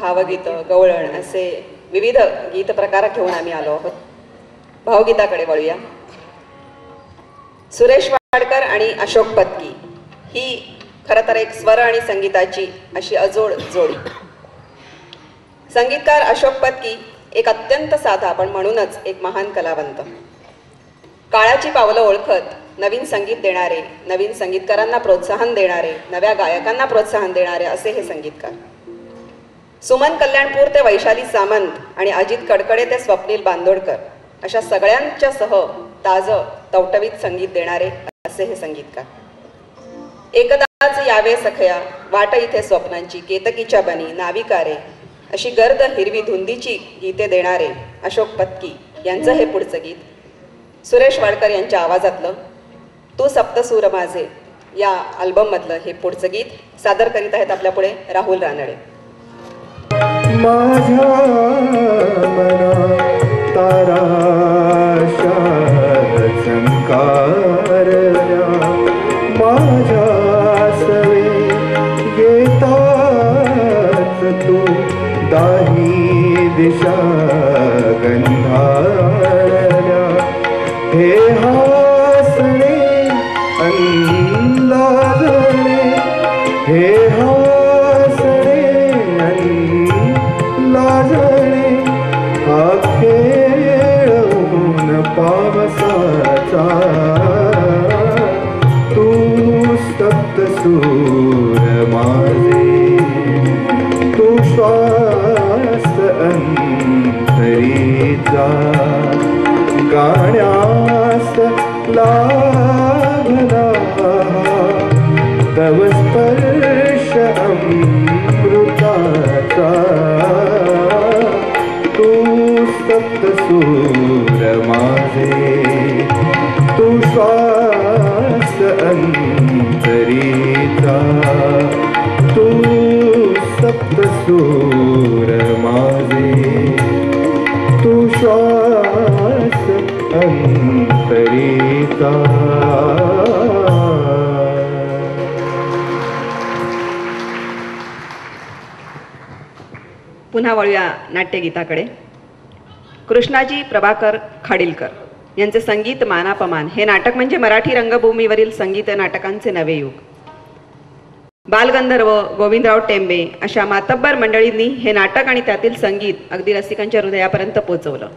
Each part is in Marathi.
भावगीत, गवळण असे विविध गीत प्रकार घेऊन आम्ही आलो आहोत. भावगीताकडे वळूया. सुरेश वाडकर आणि अशोक पत्की ही खरं तर एक स्वर आणि संगीताची अशी अजोड जोडी. संगीतकार अशोक पत्की एक अत्यंत साधा पण म्हणूनच एक महान कलावंत. काळाची पावलं ओळखत नवीन संगीत देणारे, नवीन संगीतकारांना प्रोत्साहन देणारे, नव्या गायकांना प्रोत्साहन देणारे असे हे संगीतकार. सुमन कल्याणपूर ते वैशाली सामंत आणि अजित कडकडे ते स्वप्नील बांदोडकर अशा सगळ्यांच्या सह ताजं टवटवीत संगीत देणारे असे हे संगीतकार. एकदाच यावे सखया, वाट इथे स्वप्नांची, केतकीच्या बनी, नाविकारे अशी गर्द हिरवी धुंदीची गीते देणारे अशोक पत्की यांचं हे पुढचं गीत सुरेश वाडकर यांच्या आवाजातलं तू सप्तसूर माझे या अल्बममधलं हे पुढचं गीत सादर करीत आहेत आपल्या पुढे राहुल रानडे. माझ्या मना ताराशा संकारल्या, माझ्या सवे घेतात तू दाही दिशा गंधारल्या. हे हासणे अंदाजणे, हे हासणे अंदाजणे, हा खेळून पावसाचा तू सप्तसूर माझे, तू श्वास अंतरीचा गाण्यास लाभला, तव स्पर्श अमृताचा तू सप्तसूर माझे, तू श्वास अंतरीचा तू सप्तसूर माझे, तू श्वास अंतरीचा. पुन्हा वळूया नाट्यगीताकडे. कृष्णाजी प्रभाकर खाडीलकर यांचे संगीत मानापमान हे नाटक म्हणजे मराठी रंगभूमीवरील संगीत नाटकांचे नवे युग. बालगंधर्व, गोविंदराव टेंबे अशा मातब्बर मंडळींनी हे नाटक आणि त्यातील संगीत अगदी रसिकांच्या हृदयापर्यंत पोहोचवलं.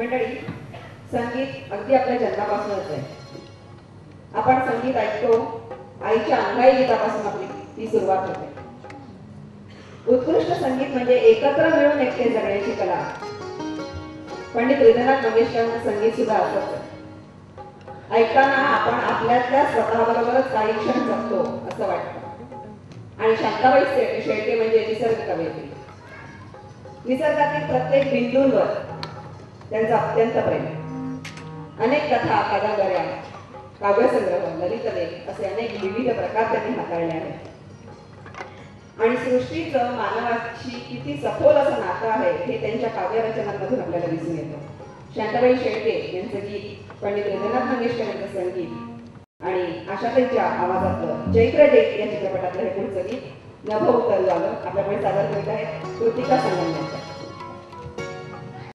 मंडळी, संगीत अगदी आपल्या जन्मापासूनच आहे. आपण संगीत ऐकतो, आईच्या अंगाई गीतापासून आपली ती सुरुवात होते. उत्कृष्ट संगीत म्हणजे एकत्र मिळून एकटे जगण्याची कला. पंडित हृदयनाथ मंगेशकरांचं संगीत सुद्धा असंच. ऐकताना आपण आपल्यातल्या स्वतःबरोबरच काही क्षण जगतो असं वाटतं. आणि शांताबाई शेळके म्हणजे निसर्ग कवयित्री. निसर्गातील प्रत्येक बिंदूंवर त्यांचं अत्यंत प्रेम. अनेक कथा, कादंबऱ्या, काव्यसंग्रह, ललितलेख असे अनेक विविध प्रकार त्यांनी हाताळले आहेत. आणि सृष्टीचं मानवाची किती सखोल असं नातं आहे हे त्यांच्या काव्यरचनांमधून आपल्याला दिसून येतं. शांताबाई शेळके यांचं गीत, पंडित हृदयनाथ मंगेशकर यांचं संगीत आणि आशाताईच्या आवाजातलं चैत्र डेक या चित्रपटातलं हे पुढचं गीत नभ उतरलं आपल्याकडे सादर करीत आहेत कृतिका संगम यांचं.